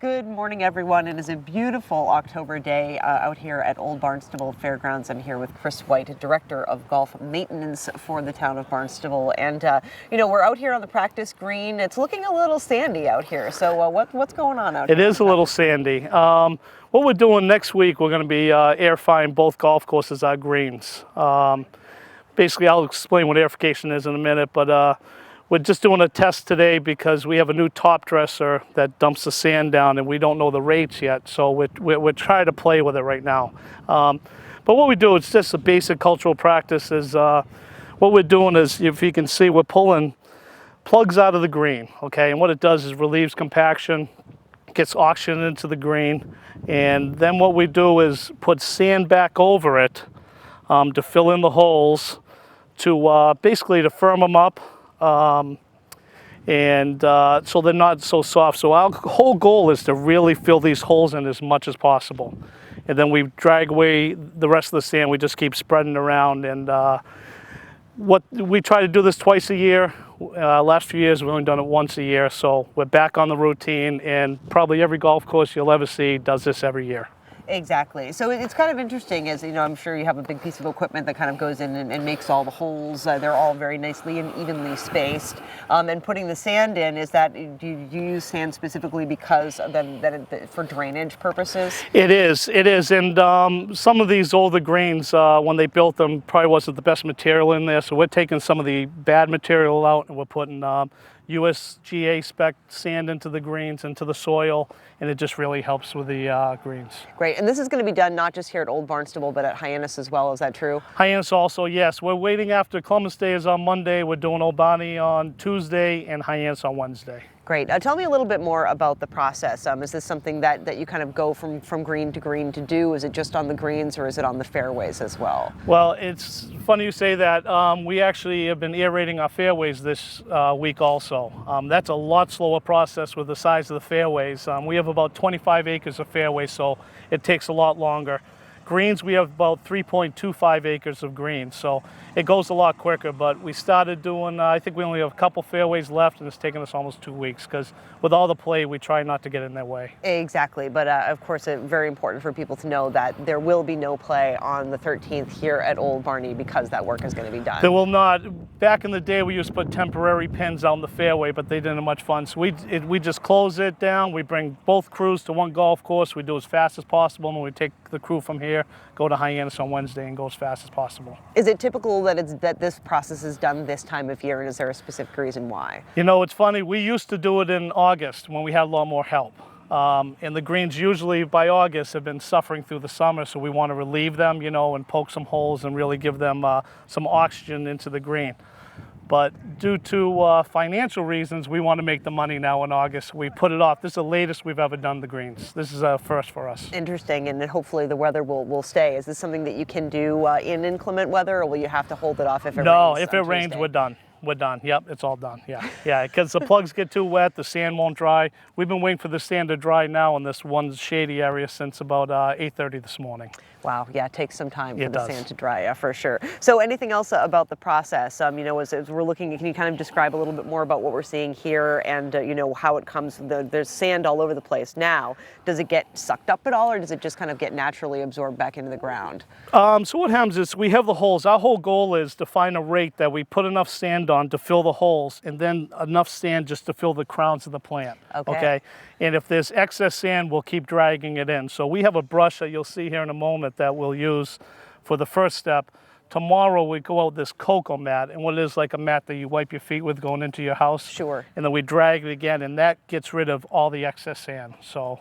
Good morning, everyone. It is a beautiful October day out here at Olde Barnstable Fairgrounds. I'm here with Chris White, Director of Golf Maintenance for the town of Barnstable. And, we're out here on the practice green. It's looking a little sandy out here. So what's going on out here? It is a little sandy. What we're doing next week, we're going to be airifying both golf courses, our greens. Basically, I'll explain what airification is in a minute, but we're just doing a test today because we have a new top dresser that dumps the sand down and we don't know the rates yet. So we're trying to play with it right now. But what we do, it's just a basic cultural practice is what we're doing is, if you can see, we're pulling plugs out of the green, okay? And what it does is relieves compaction, gets oxygen into the green, and then what we do is put sand back over it to fill in the holes, to basically to firm them up, so they're not so soft. So our whole goal is to really fill these holes in as much as possible. And then we drag away the rest of the sand. We just keep spreading around. And what we try to do this twice a year. Last few years, we've only done it once a year. So we're back on the routine. And probably every golf course you'll ever see does this every year. Exactly. So it's kind of interesting, as you know, I'm sure you have a big piece of equipment that kind of goes in and makes all the holes. They're all very nicely and evenly spaced. And putting the sand in, do you use sand specifically because for drainage purposes? It is. And some of these older greens, when they built them, probably wasn't the best material in there. So we're taking some of the bad material out and we're putting USGA spec sand into the greens, into the soil, and it just really helps with the greens. Great, and this is going to be done not just here at Olde Barnstable, but at Hyannis as well, is that true? Hyannis also, yes. We're waiting after Columbus Day is on Monday. We're doing Old Barney on Tuesday and Hyannis on Wednesday. Great. Tell me a little bit more about the process. Is this something that you kind of go from green to green to do? Is it just on the greens or is it on the fairways as well? Well, it's funny you say that. We actually have been aerating our fairways this week also. That's a lot slower process with the size of the fairways. We have about 25 acres of fairways, so it takes a lot longer. Greens, we have about 3.25 acres of greens, so it goes a lot quicker. But we started doing, I think we only have a couple fairways left, and it's taken us almost 2 weeks because with all the play, we try not to get in their way. Exactly, but of course, it's very important for people to know that there will be no play on the 13th here at Old Barney because that work is going to be done. There will not. Back in the day, we used to put temporary pins out in the fairway, but they didn't have much fun. So we just close it down. We bring both crews to one golf course. We do as fast as possible, and we take the crew from here, go to Hyannis on Wednesday, and go as fast as possible. Is it typical that this process is done this time of year, and is there a specific reason why? You know, it's funny. We used to do it in August when we had a lot more help. And the greens usually by August have been suffering through the summer, so we want to relieve them, and poke some holes and really give them some oxygen into the green. But due to financial reasons, we want to make the money now in August. We put it off. This is the latest we've ever done the greens. This is a first for us. Interesting, and hopefully the weather will stay. Is this something that you can do in inclement weather, or will you have to hold it off if it rains? No, if it rains, we're done. We're done. Yep, it's all done. Yeah, because the plugs get too wet, the sand won't dry. We've been waiting for the sand to dry now in this one shady area since about 8:30 this morning. Wow, yeah, it takes some time for the sand to dry, yeah, for sure. So anything else about the process? As we're looking, can you kind of describe a little bit more about what we're seeing here and, how it comes, there's sand all over the place now. Does it get sucked up at all, or does it just kind of get naturally absorbed back into the ground? So what happens is we have the holes. Our whole goal is to find a rate that we put enough sand on to fill the holes, and then enough sand just to fill the crowns of the plant. Okay? And if there's excess sand, we'll keep dragging it in. So we have a brush that you'll see here in a moment that we'll use for the first step. Tomorrow we go out with this cocoa mat, and what it is like a mat that you wipe your feet with going into your house. Sure. And then we drag it again, and that gets rid of all the excess sand. So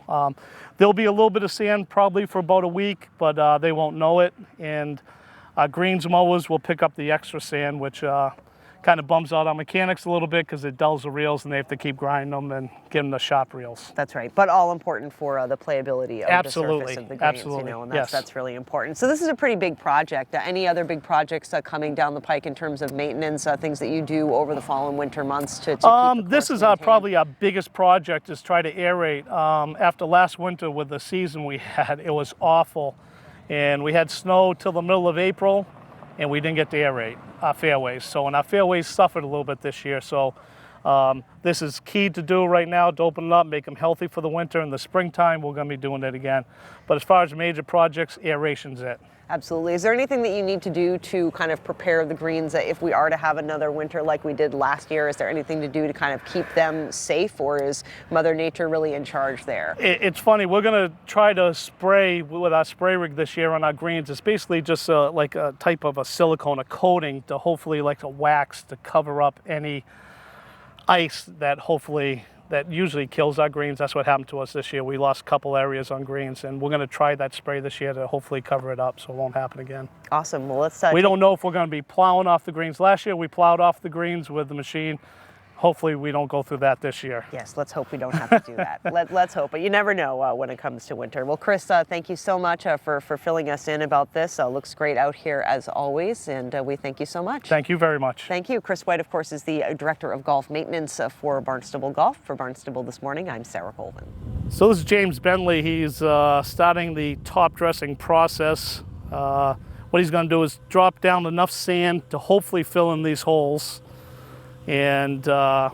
there'll be a little bit of sand probably for about a week, but they won't know it. And greens mowers will pick up the extra sand, which kind of bums out our mechanics a little bit because it dulls the reels and they have to keep grinding them and get them the shop reels. That's right, but all important for the playability of the surface of the greens. Absolutely, And yes. That's really important. So this is a pretty big project. Any other big projects coming down the pike in terms of maintenance, things that you do over the fall and winter months to keep the course This is probably our biggest project, is try to aerate. After last winter with the season we had, it was awful. And we had snow till the middle of April, and we didn't get to aerate our fairways. So, and our fairways suffered a little bit this year. So This is key to do right now to open it up, make them healthy for the winter. In the springtime, we're going to be doing it again. But as far as major projects, aeration's it. Absolutely. Is there anything that you need to do to kind of prepare the greens if we are to have another winter like we did last year? Is there anything to do to kind of keep them safe, or is Mother Nature really in charge there? It's funny, we're going to try to spray with our spray rig this year on our greens. It's basically just like a type of a silicone, a coating to hopefully like a wax to cover up any ice that usually kills our greens. That's what happened to us this year. We lost a couple areas on greens, and we're going to try that spray this year to hopefully cover it up so it won't happen again. Awesome. Well, let's we don't know if we're going to be plowing off the greens. Last year we plowed off the greens with the machine. Hopefully we don't go through that this year. Yes, let's hope we don't have to do that. Let's hope, but you never know when it comes to winter. Well, Chris, thank you so much for filling us in about this. Looks great out here as always, and we thank you so much. Thank you very much. Thank you. Chris White, of course, is the Director of Golf Maintenance for Barnstable Golf. For Barnstable This Morning, I'm Sarah Colvin. So this is James Bentley. He's starting the top dressing process. What he's going to do is drop down enough sand to hopefully fill in these holes. And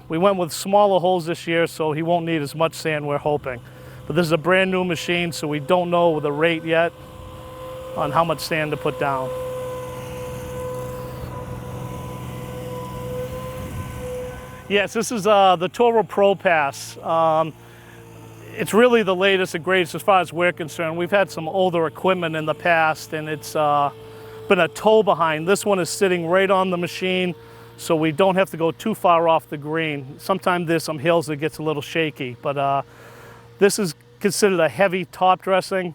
we went with smaller holes this year, so he won't need as much sand, we're hoping. But this is a brand new machine, so we don't know the rate yet on how much sand to put down. Yes, this is the Toro Pro Pass. It's really the latest and greatest as far as we're concerned. We've had some older equipment in the past, and it's been a toe behind. This one is sitting right on the machine, so we don't have to go too far off the green. Sometimes there's some hills that gets a little shaky, but this is considered a heavy top dressing.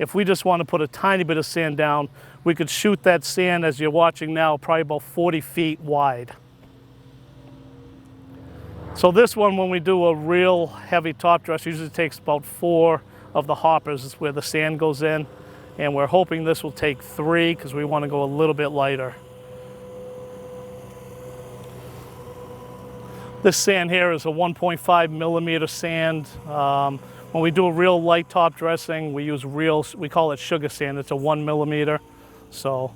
If we just want to put a tiny bit of sand down, we could shoot that sand, as you're watching now, probably about 40 feet wide. So this one, when we do a real heavy top dress, usually takes about 4 of the hoppers is where the sand goes in. And we're hoping this will take 3 because we want to go a little bit lighter. This sand here is a 1.5 millimeter sand. When we do a real light top dressing, we use we call it sugar sand. It's a 1 millimeter. So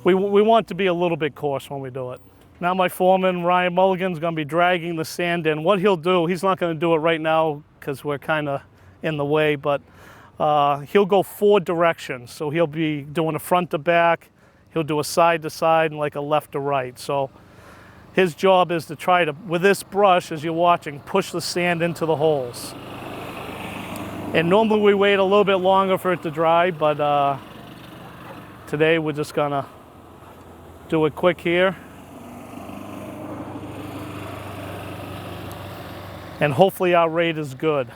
we want to be a little bit coarse when we do it. Now my foreman, Ryan Mulligan's going to be dragging the sand in. What he'll do, he's not going to do it right now because we're kind of in the way, but he'll go 4 directions. So he'll be doing a front to back, he'll do a side to side, and like a left to right. So his job is to try to, with this brush, as you're watching, push the sand into the holes. And normally we wait a little bit longer for it to dry, but today we're just gonna do it quick here. And hopefully our rate is good.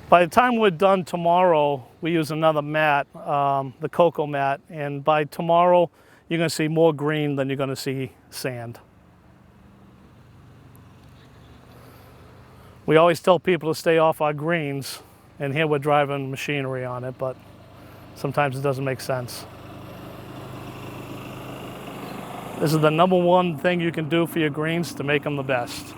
By the time we're done tomorrow, we use another mat, the cocoa mat, and by tomorrow, you're going to see more green than you're going to see sand. We always tell people to stay off our greens, and here we're driving machinery on it, but sometimes it doesn't make sense. This is the #1 thing you can do for your greens to make them the best.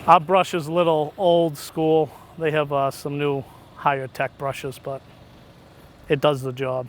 Our brush is a little old school. They have some new higher tech brushes, but it does the job.